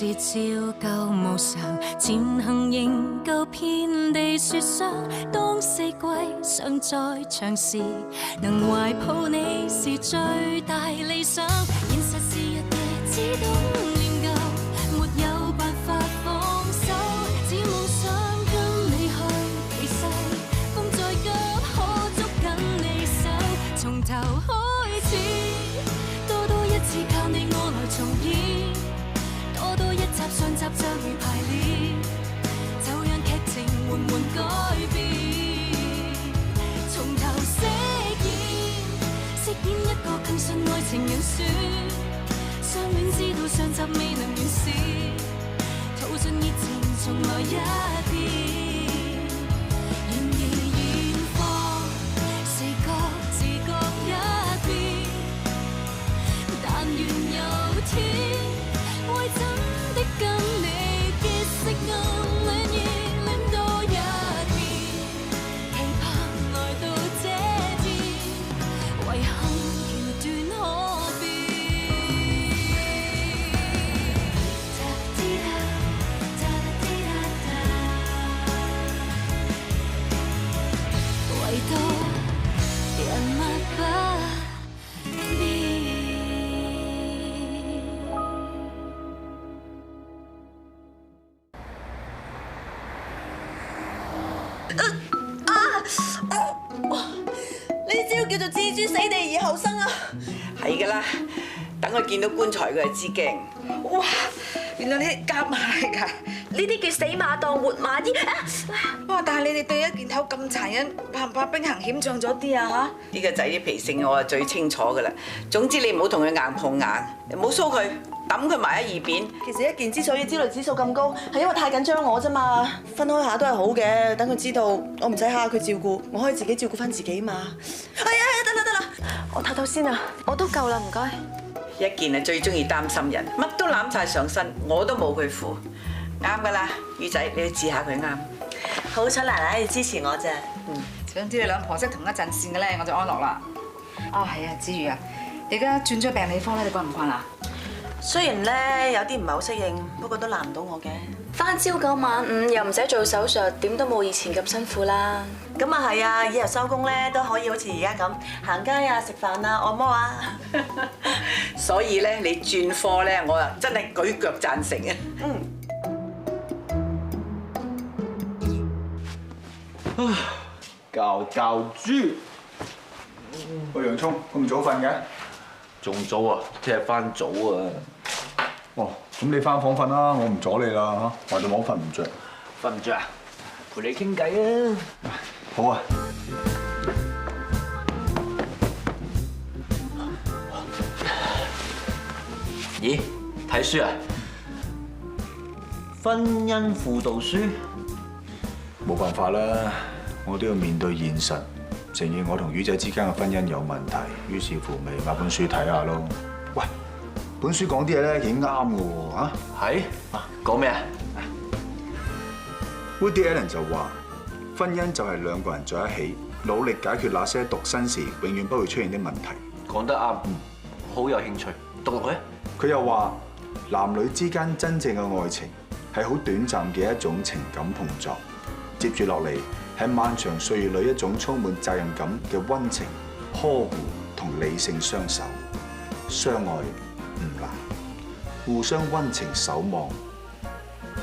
是照舊無常，前行仍舊遍地雪霜。當四季尚在長時，能懷抱你是最大理想。現實是日夜只懂念舊，沒有辦法放手，只妄想跟你去避世，風再急可捉緊你手，從頭開始，多一次靠你我來重演，多一集上集就如排練，就讓劇情緩緩改變，從頭飾演一個更信愛情人選，相戀知道上集未能完事，套盡熱情重來一遍，然而現況是各自各一邊，但願有天會真的跟你結識暗戀熱戀多一遍，期盼來到這天，遺憾橋段可變。唯獨人物不變。呢招叫做置諸死地而後生啊！係噶啦，等佢見到棺材佢就知驚。哇！原來你哋夾埋㗎，呢啲叫死馬當活馬醫啊！哇！但係你哋對一件頭咁殘忍，怕唔怕兵行險象咗啲啊？呢個仔啲脾性我係最清楚噶啦。總之你唔好同佢硬碰硬，唔好騷佢，抌佢埋喺一邊。其實一件之所以焦慮指數咁高，係因為太緊張我啫嘛。分開下都係好嘅，等佢知道我唔使下佢照顧，我可以自己照顧翻自己嘛。哎呀，得啦，我唞唞先啊，我都夠啦，唔該。一件係最中意擔心人，乜都攬晒上身，我都冇佢符。啱噶啦，魚仔你要治下佢啱。好彩奶奶你支持我啫。總之你兩婆識同一陣線嘅咧，我就安樂啦。啊係啊，子瑜啊，你而家轉咗病理科咧，你慣唔慣啊？雖然咧有啲唔係好適應，不過都難唔到我嘅。返朝九晚五又唔使做手術，點都冇以前咁辛苦啦。咁啊係啊，以後收工咧都可以好似而家咁行街啊、食飯啊、按摩啊。所以咧，你轉科咧，我啊真係舉腳贊成啊！教豬。喂，洋葱，咁早瞓嘅？仲早啊，聽日翻早啊。哦，咁你翻房瞓啦，我唔阻你啦嚇，我哋網瞓唔着。瞓唔着啊？陪你傾偈啊！好啊。咦？睇書啊？婚姻輔導書？冇辦法啦，我都要面對現實，承認我同魚仔之間嘅婚姻有問題，於是乎咪買本書睇下咯。喂，本書講啲嘢咧幾啱嘅喎嚇。係啊，講咩啊 Woody Allen 就話：婚姻就係兩個人在一起，努力解決那些獨身時永遠不會出現的問題。講得啱，好有興趣，讀落去。佢又話：男女之間真正嘅愛情係好短暫嘅一種情感碰撞，接住落嚟係漫長歲月裏一種充滿責任感嘅溫情、呵護同理性相守。相愛唔難，互相溫情守望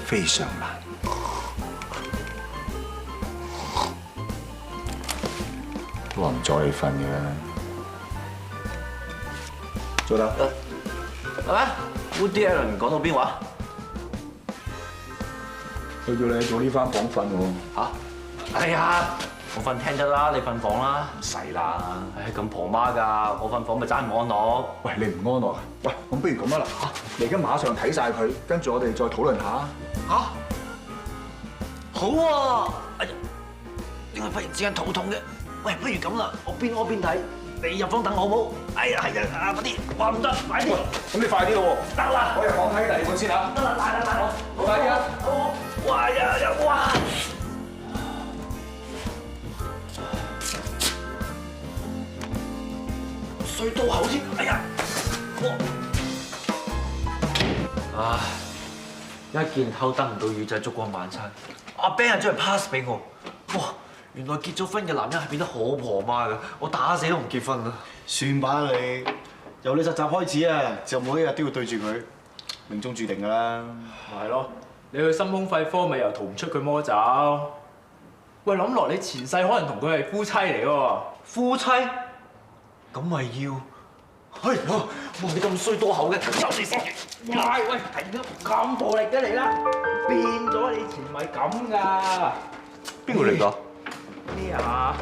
非常難。都話唔阻你瞓嘅，做得。係咪 Woody Allen 講到邊話？佢叫你早啲翻房瞓喎。嚇？哎呀，我瞓廳得啦，你瞓房啦。唔使啦。唉，咁婆媽㗎，我瞓房咪爭唔安樂。喂，你唔安樂啊？喂，咁不如咁啊嗱，你而家馬上睇晒佢，跟住我哋再討論下。嚇？好喎！哎呀，點解忽然之間肚痛嘅？喂，不如咁啦，我邊屙邊睇，你入房等我好唔好？哎呀，係啊，嗰啲話唔得，快啲！咁你快啲咯喎！得啦，我入房睇第二本先嚇。得啦，帶我，快啲啊！好，哇呀，哇！水到口添，哎呀！唉，一件偷得唔到魚仔燭光晚餐，阿 Ben 係將佢 pass 俾我。哇！原來結咗婚嘅男人係變得好婆媽㗎，我打死都唔結婚啦。算吧你，由你實習開始啊，就每一日都要對住佢，命中注定㗎啦。咪係咯，你去心胸肺科咪又逃唔出佢魔爪。喂，諗落你前世可能同佢係夫妻嚟喎。夫妻？咁咪要？哎呀！哇！你咁衰多口嘅，收你先。喂，停咗咁暴力嘅嚟啦，變咗你以前唔係咁㗎。邊個嚟㗎？咩啊？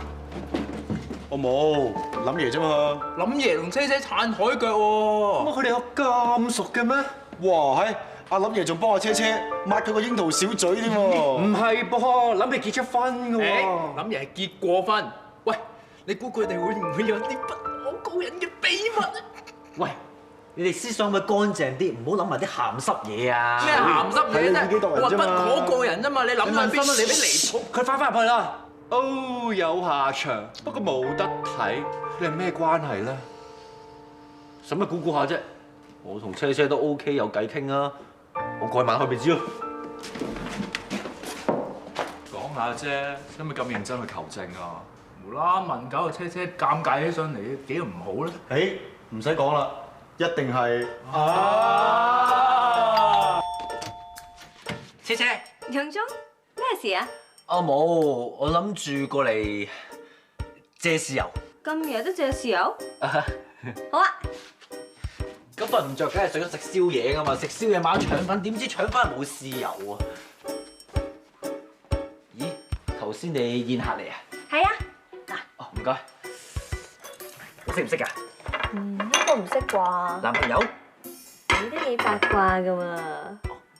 我冇，諗爺啫嘛。諗爺同車車撐台腳喎。佢哋有咁熟嘅咩？哇，係阿諗爺仲幫阿車車抹佢個櫻桃小嘴添喎。唔係噃，諗住結咗婚㗎喎。諗爺係結過婚。喂，你估佢哋會唔會有啲不可告人嘅秘密啊？喂，你哋思想咪乾淨啲，唔好諗埋啲鹹濕嘢啊！咩鹹濕嘢啫？係你自己當人我話不啫嘛可告人啫嘛，你諗下邊你俾離譜？佢翻入去啦。哦，有下場，不過冇得睇。你係咩關係咧？使乜估估下啫？我同車車都 OK，有偈傾啊！我過去問佢咪知咯。講下啫，使咪咁認真去求證啊？無啦問搞到車車尷尬起上嚟，幾唔好咧？誒，唔使講啦，一定係車車，楊總，咩事啊？我冇，我諗住過嚟借豉油。咁夜都借豉油？好啊！咁瞓唔着，梗係想食宵夜噶嘛，食宵夜買腸粉，點知搶翻嚟冇豉油啊！咦，頭先你宴客嚟啊？係啊。哦，唔該。我識唔識㗎？應該唔識啩？男朋友？你都幾八卦噶喎。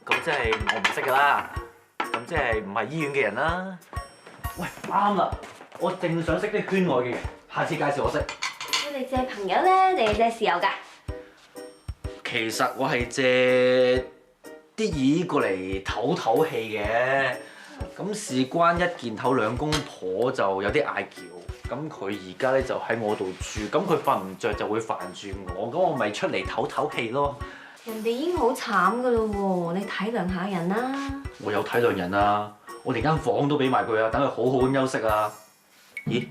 咁即係我唔識㗎啦。咁即係唔係醫院嘅人啦。喂，啱啦，我正想識啲圈外嘅人，下次介紹我識。你哋借朋友咧，定係借豉油㗎？其實我係借啲椅過嚟唞唞氣嘅。咁事關一件頭兩公婆就有啲嗌交，咁佢而家咧就喺我度住，咁佢瞓唔着就會煩住我，咁我咪出嚟唞唞氣咯。人哋已經好慘噶咯喎，你體諒下人啦。我有體諒人啊，我連間房都俾埋佢啊，等佢好好咁休息啊。咦？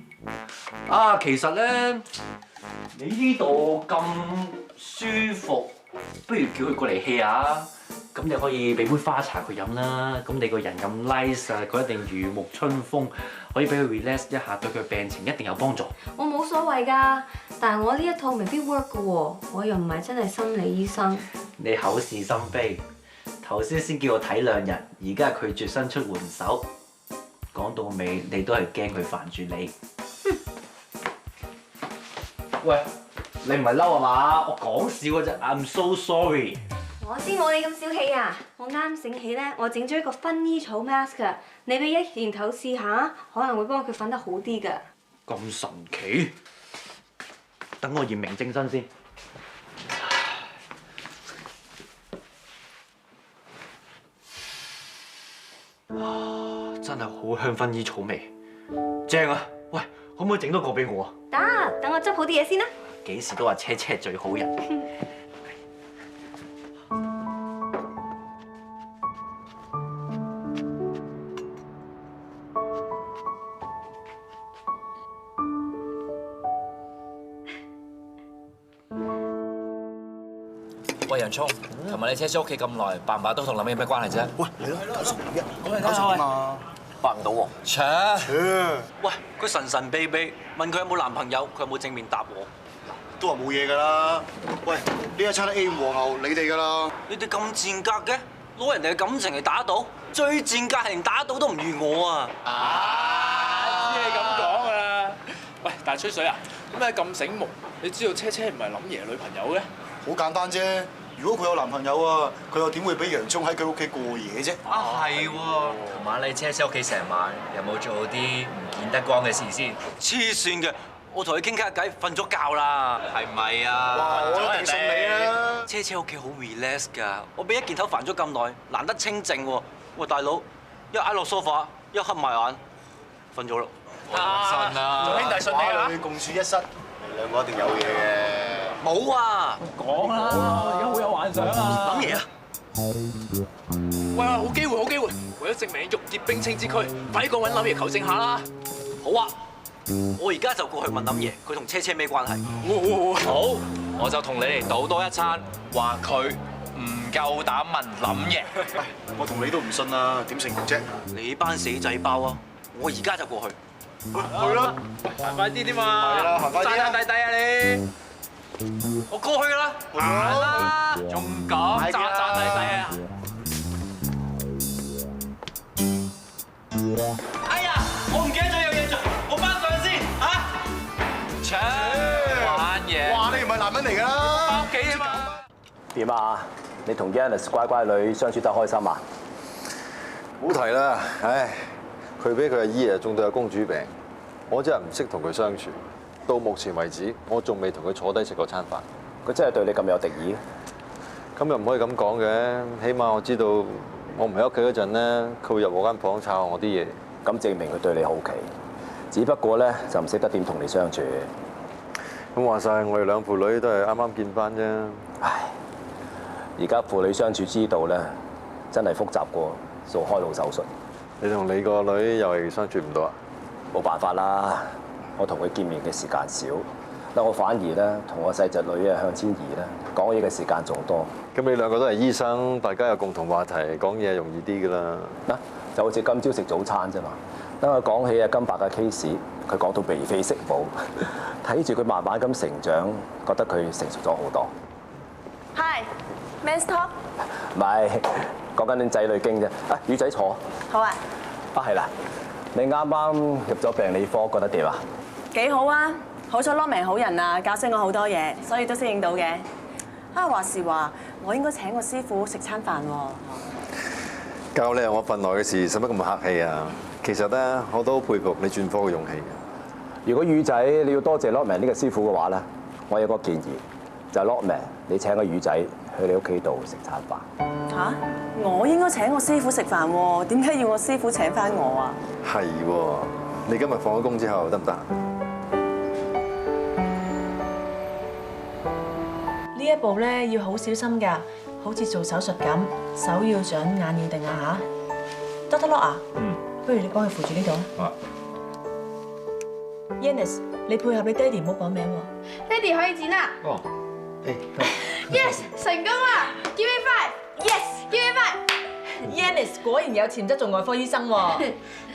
啊，其實咧，你呢度咁舒服，不如叫佢過嚟 hea 下。咁你可以俾杯花茶佢飲啦。咁你個人咁 nice 啊，佢一定如沐春風，可以俾佢 relax 一下，對佢病情一定有幫助。我冇所謂㗎，但係我呢一套未必 work 㗎喎，我又唔係真係心理醫生。你口是心非，頭先叫我體諒人，而家拒絕伸出援手。講到尾，你都係驚佢煩住你。喂，你唔係嬲啊嘛？我講笑嘅啫 ，I'm so sorry。我先冇你咁小氣啊！我啱醒起咧，我整咗一個薰衣草 mask 㗎，你俾一件頭試下，可能會幫佢瞓得好啲㗎。咁神奇？等我驗明正身先。真係好香薰衣草味，正啊！喂，可唔可以整多個俾我啊？得，等我執好啲嘢先啦。幾時都話車車最好人。喂，楊聰，琴日你車車屋企咁耐，白唔白都同林咩關係啫？喂，嚟啦，搞熟嘢，咁你搞熟嘛？白唔到喎。切！喂，佢神神秘秘問佢有冇男朋友，佢有冇正面答我？都話冇嘢㗎啦。喂，呢一餐 A 5和牛你哋㗎啦。你哋咁賤格嘅，攞人哋嘅感情嚟打賭，最賤格係連打賭都唔預我啊！知你咁講啊！喂，但係吹水啊，咁你咁醒目，你知道車車唔係林爺女朋友嘅？好簡單啫。如果佢有男朋友啊，佢又點會俾楊聰喺佢屋企過夜啫？啊，係喎！琴晚你車車屋企成晚，有冇做啲唔見得光嘅事先？黐線嘅，我同佢傾偈偈，瞓咗覺啦，係咪啊？哇！我一定信你啊！車車屋企好 relax 㗎，我俾一件頭煩咗咁耐，難得清靜喎。喂，大佬，一挨落 sofa，一合埋眼，瞓咗啦。信啊！做兄弟信你啊！你共處一室，你兩個一定有嘢嘅。冇啊！講啦，而家好有幻想啊！諗嘢啊！喂，好機會，好機會！為咗證明玉潔冰清之軀，快啲過揾林爺求證下啦！好啊，我而家就過去問林爺，佢同車車咩關係？好，我就同你哋賭多一餐，話佢唔夠膽問林爺。我同你都唔信啊，點成功啫？你班死仔包啊！我而家就過去。去啦！行快啲添嘛！係啦，行快啲啦！大弟啊你！我過去㗎啦，行啦，仲講渣弟啊！哎呀，我唔記得咗有嘢做，我翻上先嚇。玩嘢！哇，你唔係男人嚟㗎啦！翻屋企啊嘛！點啊？你同 Yannis 乖乖女相處得開心啊？唔好提啦，唉，佢俾佢阿姨啊中到有公主病，我真係唔識同佢相處。到目前為止，我仲未同佢坐低食過餐飯。佢真係對你咁有敵意？咁又唔可以咁講嘅，起碼我知道我唔喺屋企嗰陣咧，佢會入我間房抄下我啲嘢。咁證明佢對你好奇，只不過咧就唔識得點同你相處。咁話晒，我哋兩父女都係啱啱見班啫。唉，而家父女相處之道咧，真係複雜過做開腦手術。你同你個女又係相處唔到啊？冇辦法啦，我同佢見面嘅時間少，但我反而咧同我細侄女啊向千兒咧講嘢嘅時間仲多。咁你兩個都係醫生，大家有共同話題，講嘢容易啲㗎啦。嗱，就好似今朝食早餐啫嘛。等佢講起啊金伯嘅 case，佢講到眉飛色舞，睇住佢慢慢咁成長，覺得佢成熟咗好多。Hi，Men's Talk。唔係講緊啲仔女經啫。啊，魚仔坐。好啊。啊係啦，你啱啱入咗病理科，覺得點啊？幾好啊！好彩 Lokman 好人啊，教識我好多嘢，所以都適應到嘅。啊話時話，我應該請個師傅食餐飯喎。教你係我份內嘅事，使乜咁客氣啊？其實咧，我都好佩服你轉科嘅勇氣。如果魚仔你要多謝 Lokman 呢個師傅嘅話咧，我有個建議，就係 Lokman 你請個魚仔去你屋企度食餐飯。嚇！我應該請我師傅食飯喎，點解要我師傅請翻我啊？係喎，你今日放咗工之後得唔得？呢一步咧要好小心㗎，好似做手術咁，手要準，眼要定啊嚇。Dr. Lock 啊，不如你幫佢扶住呢度啊。Yannis， 你配合你爹哋唔好綁名喎。爹哋可以剪啦。哦，Yes， 成功啦 ！Give me five。Yes，give me five。Yannis 果然有潛質做外科醫生喎。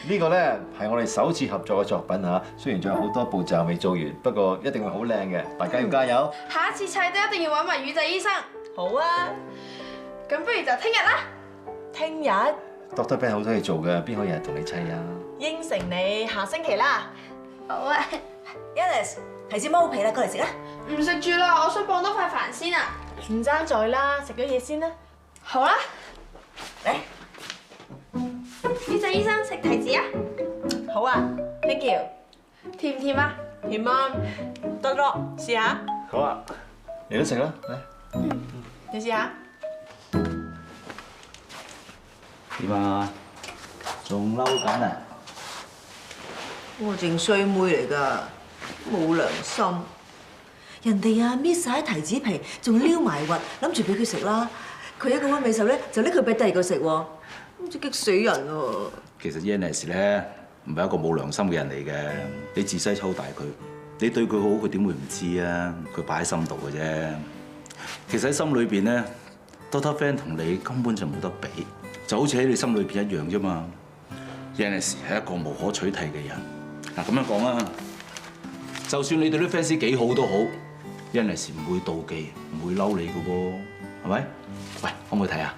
呢個咧係我哋首次合作嘅作品嚇，雖然仲有好多步驟未做完，不過一定會好靚嘅，大家要加油。下一次砌都一定要揾埋魚仔醫生。好啊，咁不如就聽日啦。聽日 Dr. Ben 好多嘢做嘅，邊可以日同你砌啊？應承你，下星期啦。好啊。Yannis， 提子剝好皮啦，過嚟食啦。唔食住啦，我想綁多塊飯先啊。唔爭在啦，食咗嘢先啦。好啦。嚟。魚仔醫生食提子啊？好啊 ，Thank you。甜唔甜啊？甜啊，得咯，試下。好啊，你都食啦，嚟。你試下。點啊？仲嬲緊啊？我淨衰妹嚟㗎，冇良心。人哋啊搣晒提子皮，仲撩埋核，諗住俾佢食啦。佢一個溫美手咧，就拎佢俾第二個食喎，唔知激死人喎！其實 Yannis 咧唔係一個冇良心嘅人嚟嘅，你自細湊大佢，你對佢好，佢點會唔知啊？佢擺喺心度嘅啫。其實喺心裏邊咧 ，Dr. Fan 同你根本就冇得比，就好似喺你心裏邊一樣啫嘛。Yannis 係一個無可取替嘅人。嗱咁樣講啦，就算你對啲 fans 幾好都好 ，Yannis 唔會妒忌，唔會嬲你嘅喎，係咪？喂，可唔可以睇下？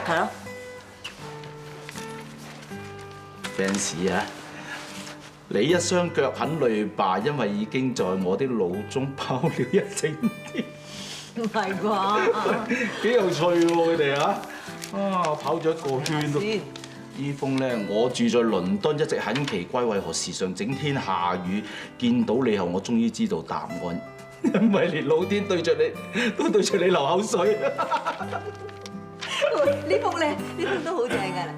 係咯。fans 啊，你一雙腳很累吧，因為已經在我的腦中跑了一整天。唔係啩？幾有趣喎佢哋啊！跑咗一個圈都。呢封咧，我住在倫敦，一直很奇怪，為何時常整天下雨？見到你後，我終於知道答案，因為連老天對着你都對着你流口水。呢幅咧，呢幅都好正㗎啦。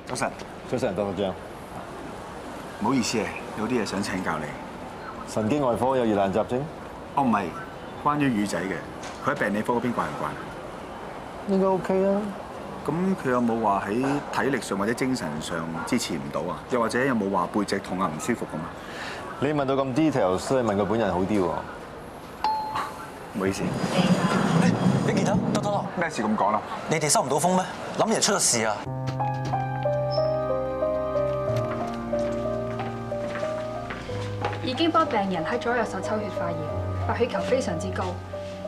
早晨，多謝張。唔好意思啊，有啲嘢想請教你。神經外科有疑難雜症？哦，唔係，關於魚仔嘅，佢喺病理科嗰邊慣唔慣？應該 OK 啊。咁佢有冇話喺體力上或者精神上支持唔到啊？又或者有冇話背脊痛啊、唔舒服咁啊？你問到咁 detail，所以問佢本人好啲喎。唔好意思。你見到多咩事咁講啦？你哋收唔到風咩？諗爺出咗事啊！已經幫病人喺左右手抽血化驗，白血球非常之高，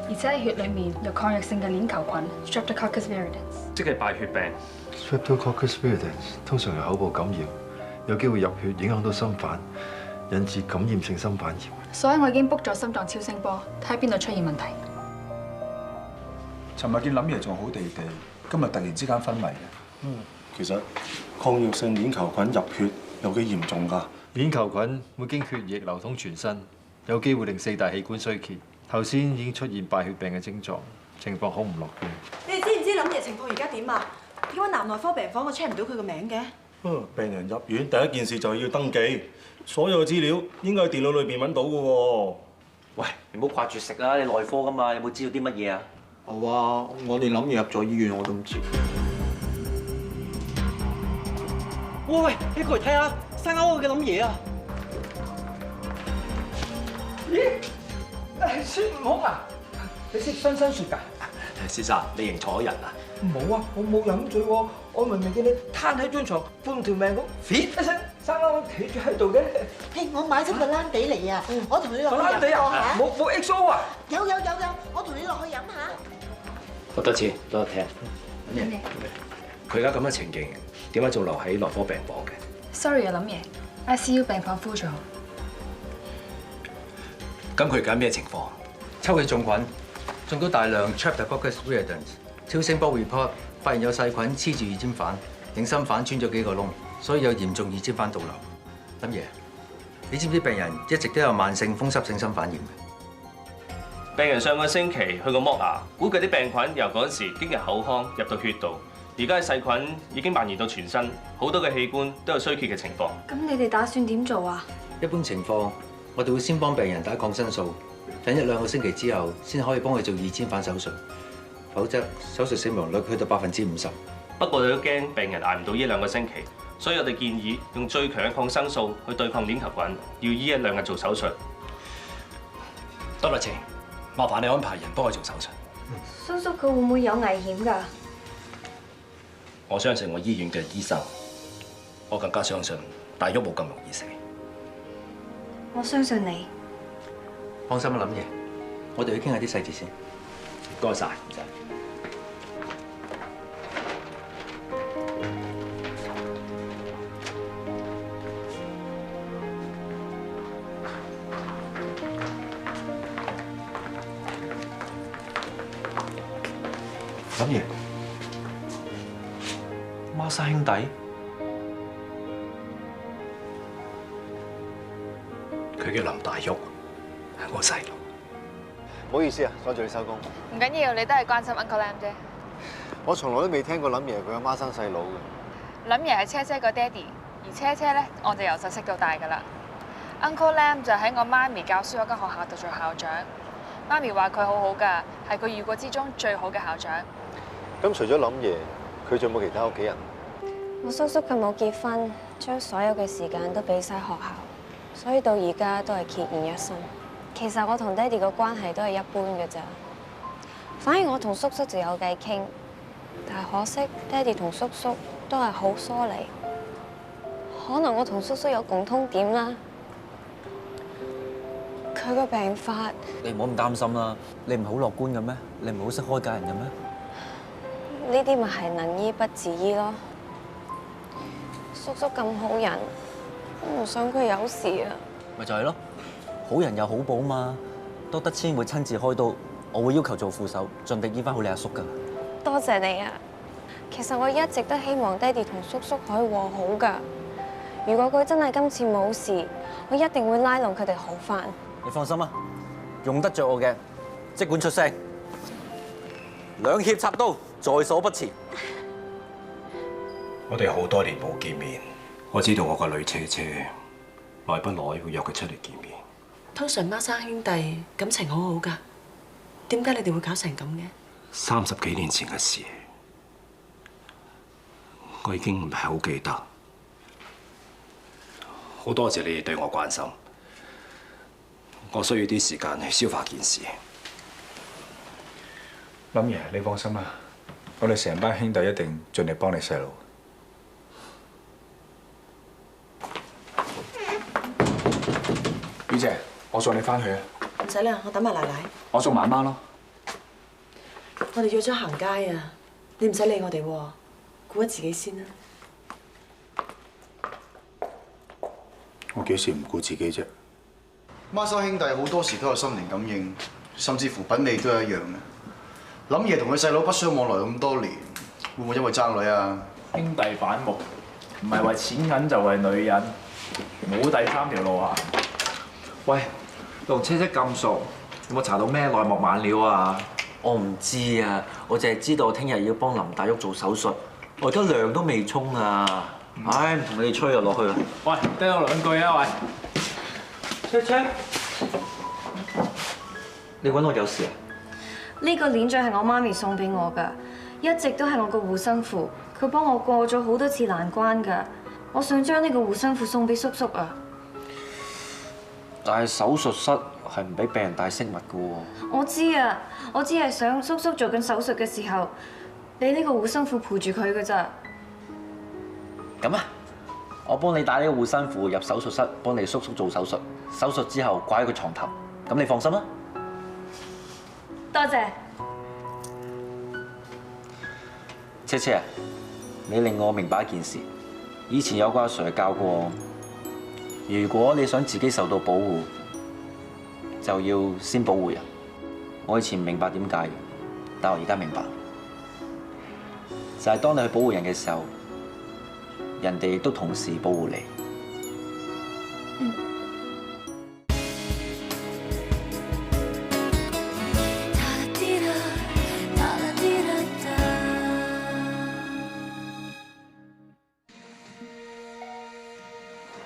而且喺血裡面有抗藥性嘅鏈球菌 Streptococcus viridans， 即係敗血病。Streptococcus viridans 通常係口部感染，有機會入血影響到心瓣，引致感染性心瓣炎。所以我已經 book 咗心臟超聲波，睇下邊度出現問題。尋日見林爺仲好地地，今日突然之間昏迷嘅。其實抗藥性鏈球菌入血有幾嚴重㗎？鏈球菌會經血液流通全身，有機會令4大器官衰竭。頭先已經出現敗血病嘅症狀，情況好唔樂觀。你哋知唔知林爺情況而家點啊？點解南內科病房我 check 唔到佢個名嘅？病人入院第一件事就要登記，所有嘅資料應該喺電腦裏邊揾到嘅喎。喂，你唔好掛住食啦，你內科㗎嘛，有冇知道啲乜嘢啊？冇啊，我連諗住入咗醫院我都唔知。喂，你過嚟睇下生勾嘅諗嘢啊！咦？孫悟空啊？你識分身術㗎？先生，你認錯人啊？冇啊，我冇飲醉喎，我明明見你攤喺張床半條命咁，咇一聲生勾企住喺度嘅。嘿，我買咗個蘭地嚟啊！我同你落去蘭地啊？嚇。冇 XO 啊？有，我同你落去飲下。好多謝，多謝。佢而家咁嘅情形，點解仲留喺內科病房嘅 Sorry 啊，林爺 ，ICU 病房 full 咗。咁佢而家咩情況？抽血中菌，中到大量 Streptococcus viridans。超聲波 report 發現有細菌黐住二尖瓣，影心瓣穿咗幾個窿，所以有嚴重二尖瓣倒流。林爺，你知唔知病人一直都有慢性風濕性心瓣炎嘅？病人上個星期去過剝牙，估計啲病菌由嗰陣時經入口腔入到血道，而家嘅細菌已經蔓延到全身，好多嘅器官都有衰竭嘅情況。咁你哋打算點做啊？一般情況，我哋會先幫病人打抗生素，等1-2個星期之後，先可以幫佢做二尖瓣手術。否則手術死亡率去到50%。不過我哋都驚病人捱唔到1-2個星期，所以我哋建議用最強嘅抗生素去對抗鏈球菌，要依1-2日做手術。多謝，麻煩你安排人幫佢做手術。叔叔佢會唔會有危險㗎？我相信我醫院嘅醫生，我更加相信大喐冇咁容易死。我相信你。放心啦，林爺，我哋去傾下啲細節先。唔該晒，唔使。林爺，孖生兄弟，佢叫林大喐，係我細佬。唔好意思啊，阻住你收工。唔緊要，你都係關心 Uncle Lam 啫。我從來都未聽過林爺佢阿媽生細佬嘅。林爺係車車個爹哋，而車車咧，我就由細識到大噶啦。Uncle Lam 就喺我媽咪教書嗰間學校度做校長。媽咪話佢好好㗎，係佢遇過之中最好嘅校長。咁除咗林爺，佢仲有冇其他屋企人？我叔叔佢冇結婚，將所有嘅時間都俾晒學校，所以到而家都係孑然一身。其實我同爹哋個關係都係一般嘅咋，反而我同叔叔就有偈傾，但係可惜爹哋同叔叔都係好疏離。可能我同叔叔有共通點啦。佢個病發，你唔好咁擔心啦，你唔係好樂觀嘅咩？你唔係好識開解人嘅咩？呢啲咪係能醫不自醫咯。叔叔咁好人，我唔想佢有事啊。咪就係咯，好人有好報嘛。多得千會親自開刀，我會要求做副手，盡力醫翻好你阿叔㗎。多謝你啊！其實我一直都希望爹哋同叔叔可以和好㗎。如果佢真係今次冇事，我一定會拉攏佢哋好返。你放心啊，用得着我嘅，即管出聲，兩肋插刀，在所不辭。我哋好多年冇見面，我知道我個女車車耐不耐會約佢出嚟見面。通常孖生兄弟感情好好㗎，點解你哋會搞成咁嘅？30幾年前嘅事，我已經唔係好記得。好多謝你哋對我關心，我需要啲時間去消化件事。林爺，你放心啦，我哋成班兄弟一定盡力幫你細路。雨姐，我送你翻去啊！唔使啦，我等埋奶奶。我送媽媽咯。我哋約咗行街啊，你唔使理我哋喎，顧得自己先啦。我幾時唔顧自己啫？孖生兄弟好多時都有心靈感應，甚至乎品味都係一樣嘅。林爺同佢細佬不相往來咁多年，會唔會因為爭女啊？兄弟反目，唔係為錢銀就為女人，冇第三條路行。喂，你同車車咁熟，有冇查到咩內幕猛料啊？我唔知啊，我淨係知道我聽日要幫林大旭做手術，我而家涼都未沖啊！唉，唔同你哋吹就落去啦。喂，聽我兩句啊，喂。車車，你揾我有事啊？呢個鏈墜係我媽咪送俾我㗎，一直都係我個護身符，佢幫我過咗好多次難關㗎。我想將呢個護身符送俾叔叔啊。但係手術室係唔俾病人帶飾物㗎喎。我知啊，我只係想叔叔做緊手術嘅時候，俾呢個護身符陪住佢㗎咋。咁啊，我幫你帶呢個護身符入手術室，幫你叔叔做手術。手術之後掛喺佢床頭，咁你放心啦。多謝。車車啊，你令我明白一件事。以前有個阿 Sir 教過我，如果你想自己受到保護，就要先保護人。我以前唔明白點解，但我而家明白，就係當你去保護人嘅時候，人哋亦都同時保護你。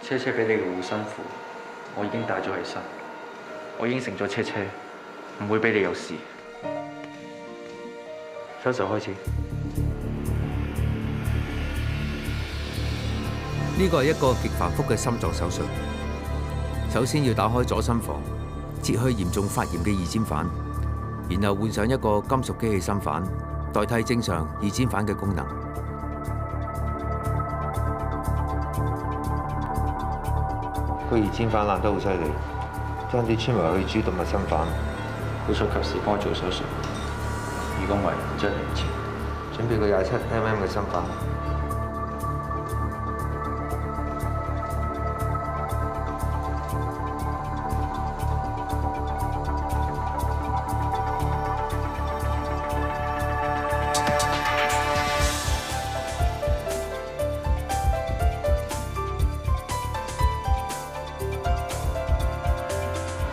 車車俾你嘅護身符，我已經帶咗起身。我應承咗車車，唔會俾你有事。手術開始。呢個係一個極繁複嘅心臟手術。首先要打開左心房，切去嚴重發炎嘅二尖瓣，然後換上一個金屬機器心瓣，代替正常二尖瓣嘅功能。個二尖瓣爛得好犀利，爭啲穿埋去主動脈心瓣，好彩及時幫我做手術。如果唔係，真係唔切。準備個27mm嘅心瓣。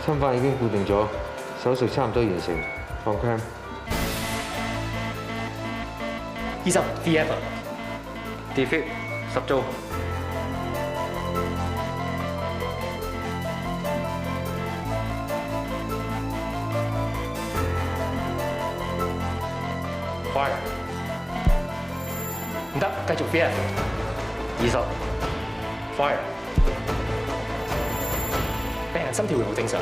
心瓣已經固定咗，手術差唔多完成，放 cam。20 VF defib 10組。Fire 唔得，繼續 VF 20 Fire。病人心跳回復正常。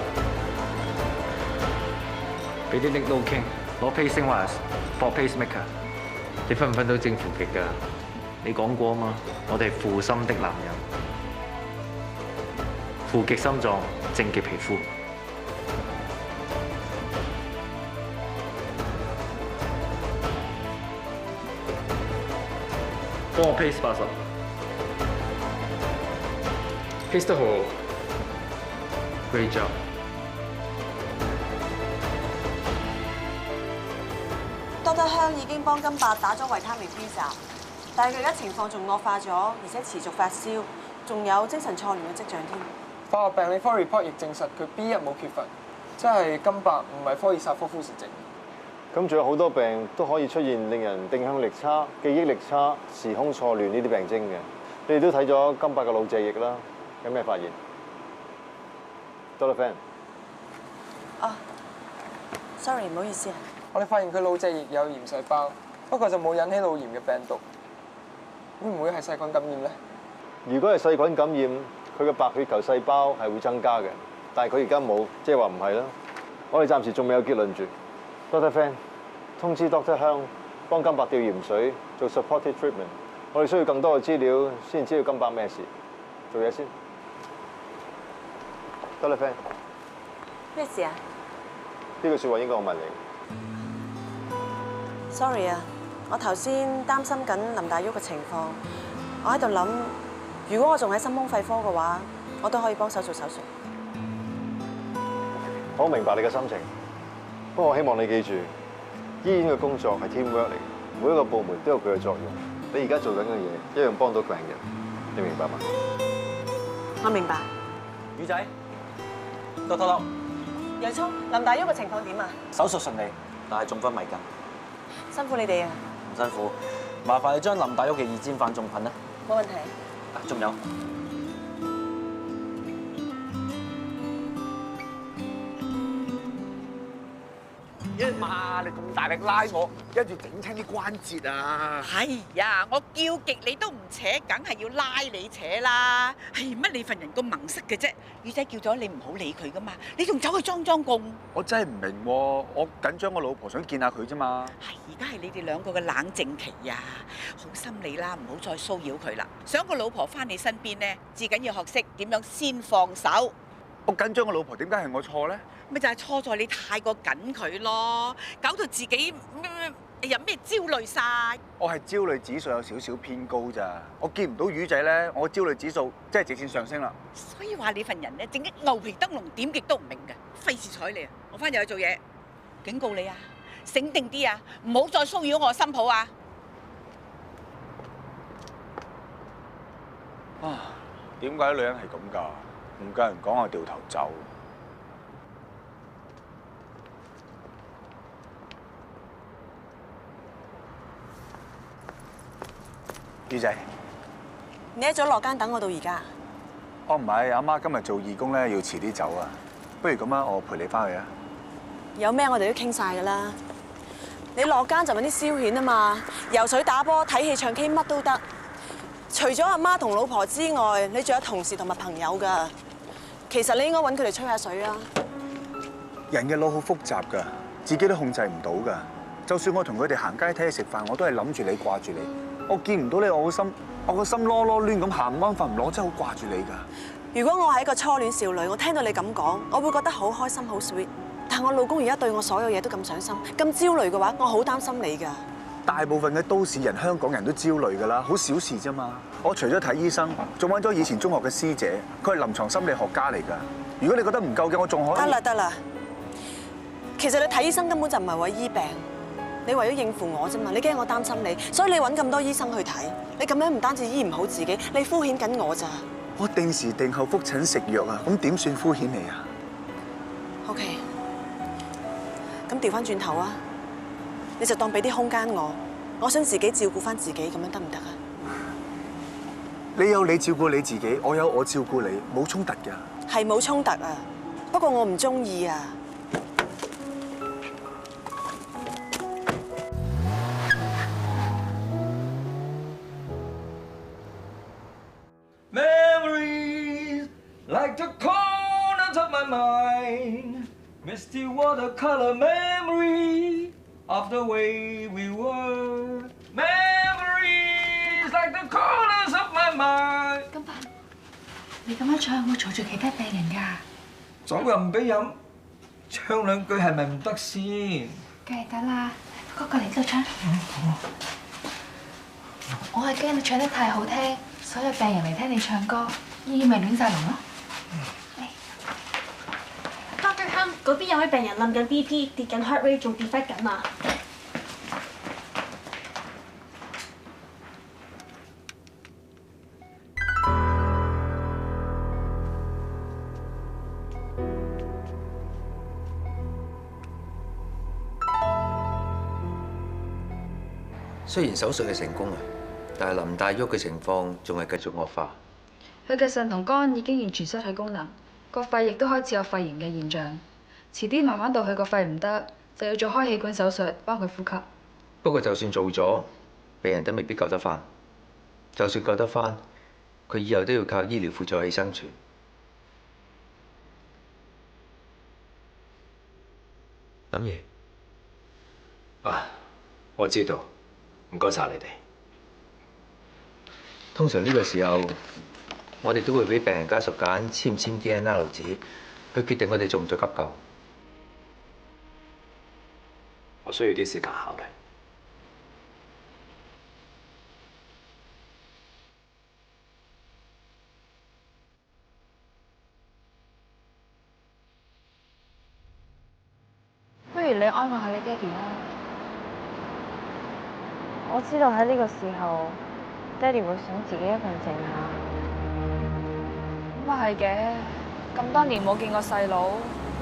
俾啲 Nick Low 傾，攞 pacing wires 搏 pacemaker。你分唔分到正負極㗎？你講過啊嘛，我哋係負心的男人。負極心臟，正極皮膚。幫我 pace 80。pace 得好。Great job。多德香已經幫金伯打咗維他命 B 集，但係佢而家情況仲惡化咗，而且持續發燒，仲有精神錯亂嘅跡象添。化學病理科 report 亦證實佢 B1 冇缺乏，即係金伯唔係科爾薩科夫氏症。咁仲有好多病都可以出現令人定向力差、記憶力差、時空錯亂呢啲病徵嘅。你哋都睇咗金伯嘅腦脊液啦，有咩發現？ Dr. Fan， 哦，sorry， 唔好意思啊。我哋發現佢腦脊液有炎細胞，不過就冇引起腦炎嘅病毒，會唔會係細菌感染咧？如果係細菌感染，佢嘅白血球細胞係會增加嘅，但係佢而家冇，即係話唔係啦。我哋暫時仲未有結論住。Dr. Fan， 通知 Dr. 香幫金伯吊鹽水做 supportive treatment。我哋需要更多嘅資料先知道金伯咩事。做嘢先。Dr. Fan， 咩事啊？呢句説話應該我問你。Sorry 啊，我頭先擔心緊林大旭嘅情況，我喺度諗，如果我仲喺心胸肺科嘅話，我都可以幫手做手術。我明白你嘅心情，不過我希望你記住，醫院嘅工作係 teamwork 嚟嘅，每一個部門都有佢嘅作用。你而家做緊嘅嘢一樣幫到病人，你明白嗎？我明白。魚仔，多多，洋葱，林大旭嘅情況點啊？手術順利，但係中分迷緊。辛苦你哋啊！唔辛苦，麻煩你將林大旭嘅二尖瓣種菌啦。冇問題。仲有。媽，你咁大力拉我，跟住整親啲關節啊！係呀，我叫極你都唔扯，梗係要拉你扯啦。係乜你份人咁盲塞嘅啫？魚仔叫咗你唔好理佢噶嘛，你仲走去裝貢。我真係唔明喎，我緊張我老婆想見下佢啫嘛。係，而家係你哋兩個嘅冷靜期呀，好心你啦，唔好再騷擾佢啦。想個老婆翻你身邊咧，至緊要學識點樣先放手。我緊張個老婆，點解係我錯咧？咪就係錯在你太過緊佢咯，搞到自己有咩焦慮晒。我係焦慮指數有少少偏高咋，我見唔到魚仔咧，我焦慮指數真係直線上升啦。所以話你份人咧，整啲牛皮燈籠點極都唔明嘅，費事睬你啊！我翻入去做嘢，警告你啊，醒定啲啊，唔好再騷擾我心抱啊！啊，點解啲女人係咁㗎？唔夠人講我掉頭走。魚仔，你一早落間等我到而家。哦，唔係，阿媽今日做義工咧，要遲啲走啊。不如咁啊，我陪你翻去啊。有咩我哋都傾晒㗎啦。你落間就揾啲消遣啊嘛，游水、打波、睇戲、唱 K 乜都得。除咗阿媽同老婆之外，你仲有同事同埋朋友㗎。其實你應該揾佢哋吹下水啊。人嘅腦好複雜㗎，自己都控制唔到㗎。就算我同佢哋行街睇戲食飯，我都係諗住你掛住你。我見唔到你，我個心囉囉攣咁，行唔安瞓唔落，真係好掛住你㗎。如果我係一個初戀少女，我聽到你咁講，我會覺得好開心、好 sweet。但我老公而家對我所有嘢都咁上心、咁焦慮嘅話，我好擔心你㗎。大部分嘅都市人、香港人都焦慮㗎啦，好小事啫嘛。我除咗睇醫生，仲揾咗以前中學嘅師姐，佢係臨床心理學家嚟㗎。如果你覺得唔夠嘅，我仲可以。得啦。其實你睇醫生根本就唔係為醫病。你為咗應付我啫嘛，你驚我擔心你，所以你揾咁多醫生去睇。你咁樣唔單止醫唔好自己，你敷衍緊我咋。我定時定候覆診食藥啊，咁點算敷衍你啊 ？OK， 咁調翻轉頭啊，你就當俾啲空間我想自己照顧翻自己，咁樣得唔得啊？你有你照顧你自己，我有我照顧你，冇衝突㗎。係冇衝突啊，不過我唔中意啊。Memories like the corners of my mind, misty watercolor memory of the way we were. Memories like the corners of my mind。金伯，你咁樣唱會嘈住其他病人㗎。酒又唔俾飲，唱兩句係咪唔得先？梗係得啦，不過過嚟呢度唱。我係驚你唱得太好聽。所有病人嚟聽你唱歌，醫院咪亂晒龍咯。Dr. Hum， 嗰邊有位病人冧緊 BP， 跌緊 heart rate， 仲跌忽緊啊！雖然手術係成功啊，但係林大旭嘅情況仲係繼續惡化。佢嘅腎同肝已經完全失去功能，個肺亦都開始有肺炎嘅現象。遲啲慢慢到佢個肺唔得，就要做開氣管手術幫佢呼吸。不過就算做咗，病人都未必救得翻。就算救得翻，佢以後都要靠醫療輔助器生存。諗爺，我知道，唔該晒你哋。通常呢個時候，我哋都會俾病人家屬揀簽唔簽 DNR 紙，去決定我哋做唔做急救。我需要啲時間考慮。不如你安慰下你爹哋啦。我知道喺呢個時候，爹哋會想自己一個人靜下。咁啊係嘅，咁多年冇見過細佬，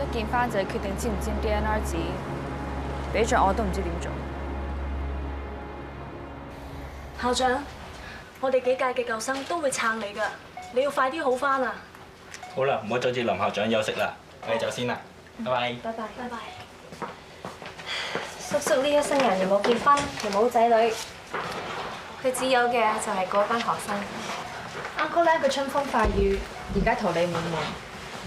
一見翻就係決定簽唔簽 DNR 紙，俾着我都唔知點做。校長，我哋幾屆嘅舊生都會撐你㗎，你要快啲好翻啊！好啦，唔好阻住林校長休息啦，我哋走先啦，拜拜。拜拜，拜拜。叔叔呢一生人又冇結婚，又冇仔女，佢只有嘅就係嗰班學生。Uncle Lam 佢春風化雨，而家桃李滿門，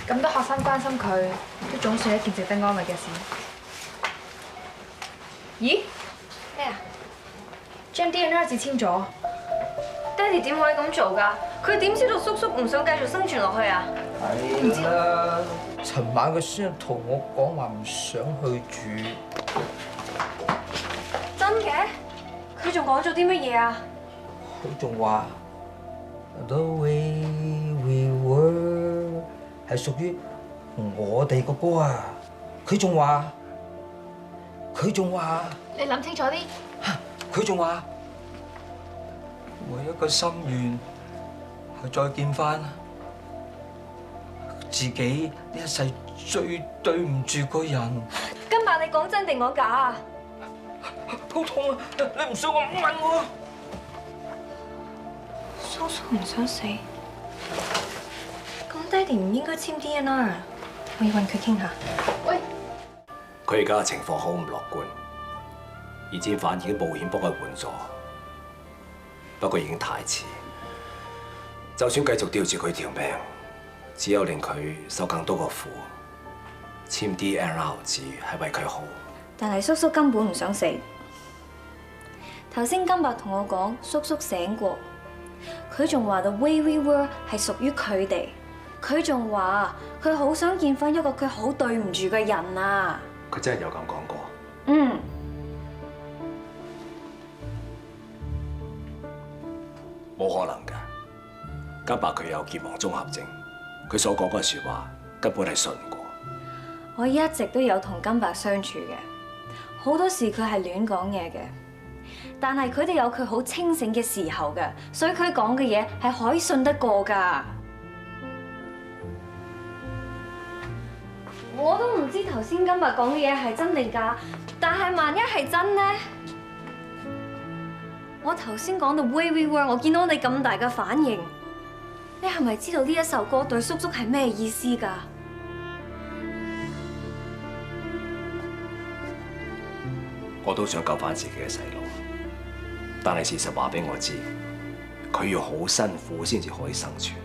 咁多學生關心佢，都總算一件值得安慰嘅事。咦？咩啊？將 DNR 紙簽咗。爹哋點可以咁做㗎？佢點知道叔叔唔想繼續生存落去啊？係啦，尋晚佢先同我講話唔想去住。真嘅？佢仲講咗啲乜嘢啊？佢仲話 The way we were 係屬於我哋個歌啊！佢仲話，你諗清楚啲。佢仲話，唯一個心願係再見翻自己呢一世最對唔住個人。今晚你講真定講假啊？好痛啊！你唔信我問我。叔叔唔想死，咁爹哋唔應該簽 DNR 啊！我要揾佢傾下。喂，佢而家嘅情況好唔樂觀，二戰犯已經冒險幫佢援助，不過已經太遲。就算繼續吊住佢條命，只有令佢受更多個苦。簽 DNR 紙係為佢好。但係叔叔根本唔想死。頭先金伯同我講，叔叔醒過，佢仲話 The way we were 係屬於佢哋。佢仲話佢好想見翻一個佢好對唔住嘅人啊！佢真係有咁講過。嗯。冇可能㗎，金伯佢有健忘綜合症，佢所講嘅説話根本係信過。我一直都有同金伯相處嘅，好多時佢係亂講嘢嘅，但係佢哋有佢好清醒嘅時候嘅，所以佢講嘅嘢係可以信得過㗎。我都唔知頭先金伯講嘅嘢係真定假，但係萬一係真呢？我頭先講到 way we were， 我見到你咁大嘅反應，你係咪知道呢一首歌對叔叔係咩意思㗎？我都想救翻自己嘅細路，但係事實話俾我知，佢要好辛苦先至可以生存，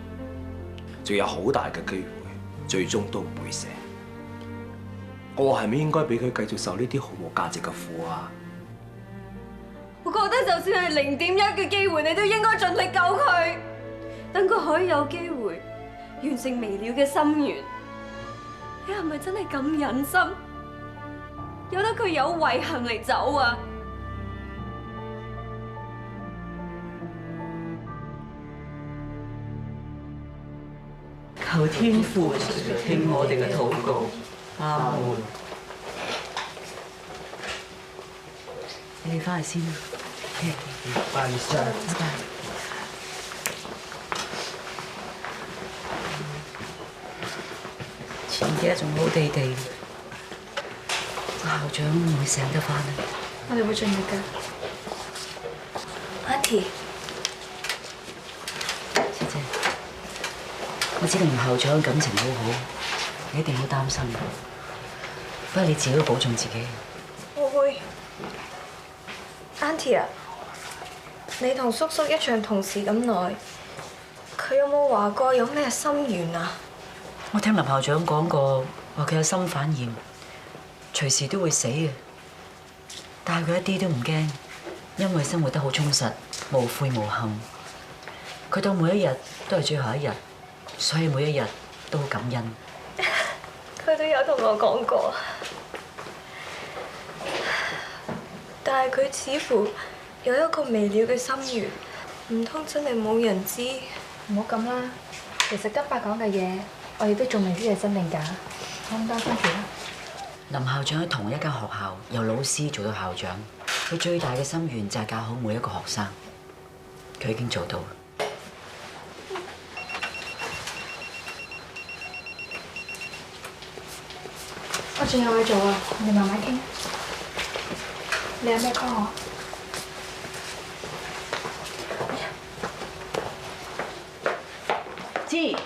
仲有好大嘅機會，最終都唔會死。我係咪應該俾佢繼續受呢啲毫無價值嘅苦啊？我覺得就算係0.1嘅機會，你都應該盡力救佢，等佢可以有機會完成未了嘅心願。你係咪真係咁忍心，由得佢有遺憾嚟走啊？求天父聽我哋嘅禱告，阿門。你哋翻去先啦。拜晒。拜拜。前幾日仲好地地，校長唔會醒得翻啊！我哋會盡力㗎。Auntie，姐姐。我知道同校長感情好好，你一定好擔心。不過你自己要保重自己。我會。Auntie 啊，你同叔叔一場同事咁耐，佢有冇話過有咩心願啊？我聽林校長講過，話佢有心瓣炎，隨時都會死嘅。但係佢一啲都唔驚，因為生活得好充實，無悔無憾。佢當每一日都係最後一日，所以每一日都好感恩。佢都有同我講過，但係佢似乎有一個未了嘅心願，唔通真係冇人知？唔好咁啦，其實金伯講嘅嘢，我亦都仲未知係真定假，冇咁多分別啦。林校長喺同一間學校，由老師做到校長，佢最大嘅心願就係教好每一個學生，佢已經做到。我仲有嘢做啊，我哋慢慢傾。你有咩 call 我？知，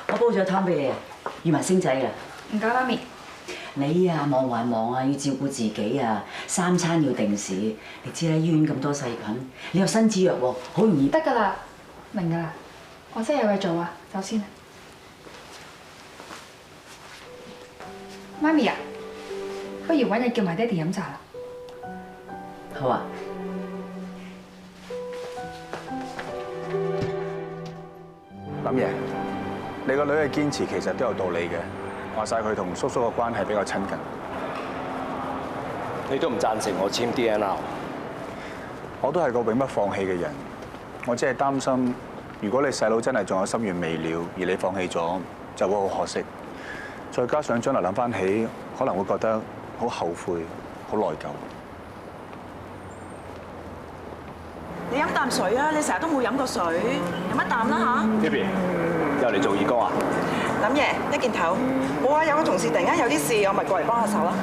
我煲咗湯俾你啊，預埋星仔啊。唔該，媽咪。你啊，忙還忙啊，要照顧自己啊，3餐要定時。你知啦，醫院咁多細菌，你有新止藥喎，好容易。得㗎啦，明㗎啦，我真係有嘢做啊，走先啦。媽咪啊，不如揾日叫埋爹哋飲茶啦。好啊。林爺，你個女嘅堅持其實都有道理嘅。話晒佢同叔叔嘅關係比較親近。你都唔贊成我簽 DNR？我都係個永不放棄嘅人。我只係擔心，如果你細佬真係仲有心願未了，而你放棄咗，就會好可惜。再加上將來諗翻起，可能會覺得好後悔、好內疚。你飲啖水啊！你成日都冇飲過水，飲一啖啦嚇。Baby，又嚟做義工啊？林爺，一件頭。冇啊，有個同事突然間有啲事，我咪過嚟幫下手咯。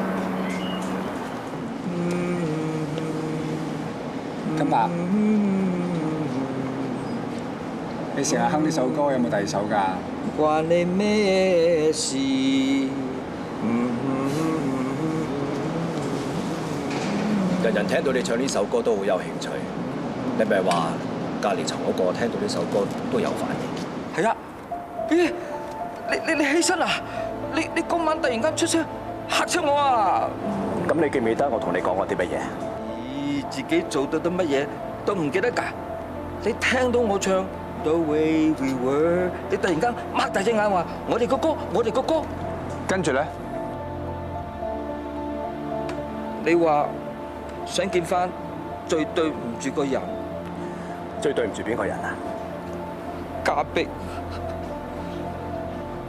金伯，你成日哼呢首歌，有冇第二首㗎？關你咩事？人人聽到你唱呢首歌都好有興趣，你咪話隔離床嗰個聽到呢首歌都有反應？係啊，咦？你起身啊！你嗰晚突然間出聲嚇親我啊！咁你記唔記得我同你講過啲乜嘢？咦，自己做到啲乜嘢都唔記得㗎？你聽到我唱 The Way We Were， 你突然間擘大隻眼話我哋個歌，我哋個歌。跟住咧，你話想見翻最對唔住個人，最對唔住邊個人啊？嘉碧。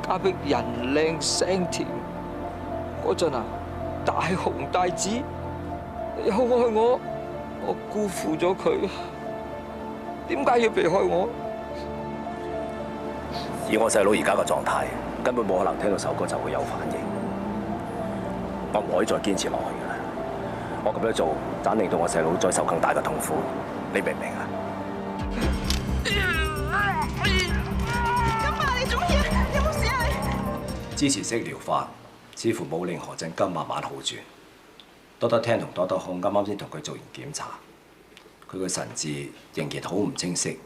嘉碧人靚聲甜，嗰陣啊大紅大紫，又愛我，我辜負咗佢，點解要避開我？以我細佬而家嘅狀態，根本冇可能聽到首歌就會有反應。我唔可以再堅持落去㗎啦！我咁樣做，盞令到我細佬再受更大嘅痛苦，你明唔明啊？支持式療法似乎冇令何振金慢慢好轉。多得聽同多得控啱啱先同佢做完檢查，佢個神志仍然好唔清晰，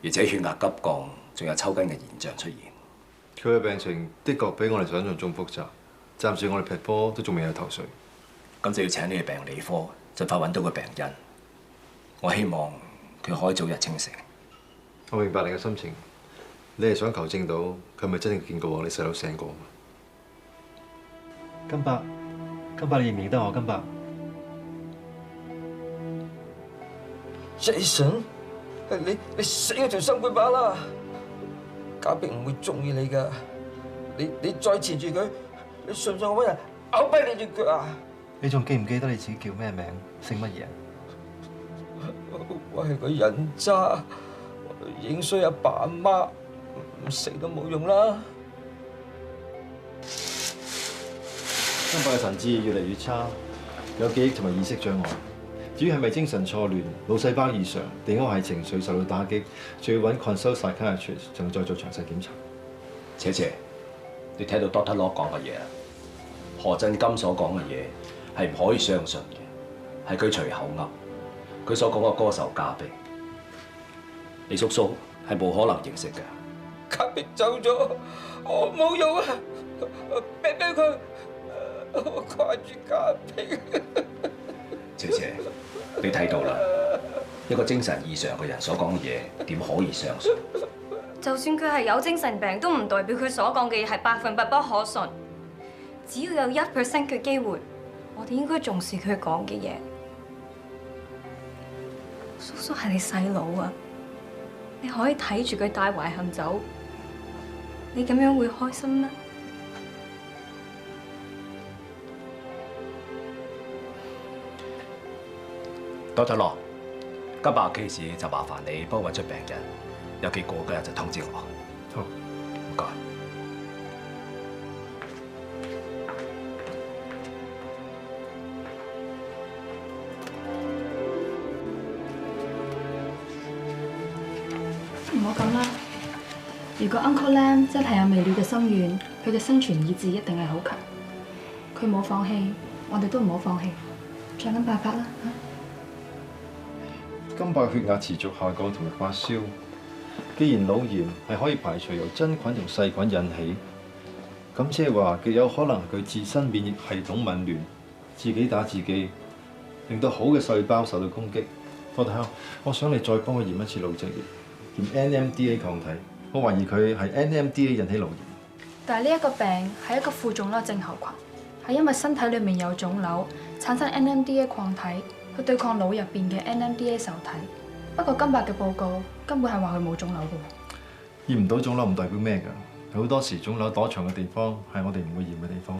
而且血壓急降，仲有抽筋嘅現象出現。佢嘅病情的確比我哋想象中複雜，暫時我哋劈波都仲未有頭緒。咁就要請你去病理科，盡快揾到個病因。我希望佢可以早日清醒。我明白你嘅心情。你係想求證到佢係咪真正見過你細佬醒過？金伯，你認唔認得我？金伯 ，Jason， 你死咗條心佢把啦！嘉碧唔會中意你㗎，你再纏住佢，你信唔信我揾人咬跛你隻腳啊？你仲記唔記得你自己叫咩名？姓乜嘢？我係個人渣，影衰阿爸阿媽。唔食都冇用啦！金伯嘅神志越嚟越差，有記憶同埋意識障礙，至於係咪精神錯亂、腦細胞異常，定係情緒受到打擊，仲要揾 consult psychiatrist， 仲要再做詳細檢查。姐姐，你睇到 Doctor Law 講嘅嘢啦，何振金所講嘅嘢係唔可以相信嘅，係佢隨口噏。佢所講嘅歌手嘉賓，你叔叔係冇可能認識嘅。嘉賓走咗，我冇用啊！俾佢，我掛住嘉賓。姐姐，你睇到啦，一個精神異常嘅人所講嘅嘢點可以相信？就算佢係有精神病，都唔代表佢所講嘅嘢係100%不可信。只要有1% 嘅機會，我哋應該重視佢講嘅嘢。叔叔係你細佬啊，你可以睇住佢帶遺憾走，你咁樣會開心咩？Doctor Law，今日 case 就麻煩你幫我揾出病人，有結果嗰日就通知我。好，唔該。唔好咁啦。如果 Uncle Lam 真係有未了嘅心願，佢嘅生存意志一定係好強。佢冇放棄，我哋都唔好放棄，想緊辦法啦嚇。金伯血壓持續下降同埋發燒，既然腦炎係可以排除由真菌同細菌引起，咁即係話極有可能佢自身免疫系統紊亂，自己打自己，令到好嘅細胞受到攻擊。多特香，我想你再幫我驗一次腦脊液，驗 NMDA 抗體，我懷疑佢係 NMDA 引起腦炎。但係呢一個病係一個副腫瘤症候群，係因為身體裏面有腫瘤產生 NMDA 抗體。去對抗腦入邊嘅 NMDA 受體，不過金伯嘅報告根本係話佢冇腫瘤嘅。驗唔到腫瘤唔代表咩㗎？好多時腫瘤躲藏嘅地方係我哋唔會驗嘅地方。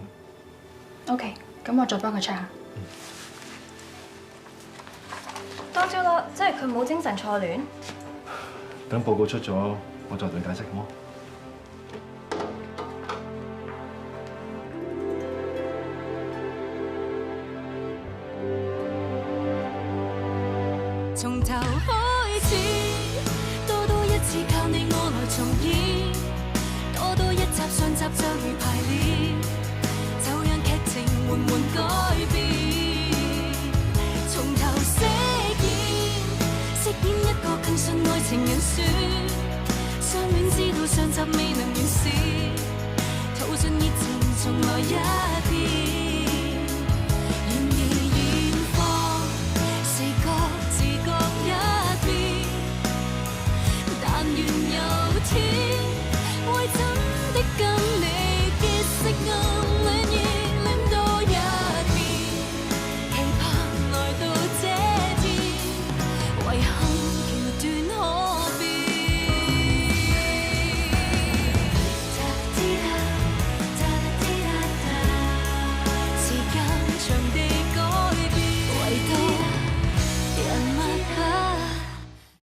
OK，咁我再幫佢 check 下。多謝啦，即係佢冇精神錯亂。等報告出咗，我再同你解釋好嗎？從頭開始，多一次靠你我來重演，多一集上集就如排練，就讓劇情緩緩改變。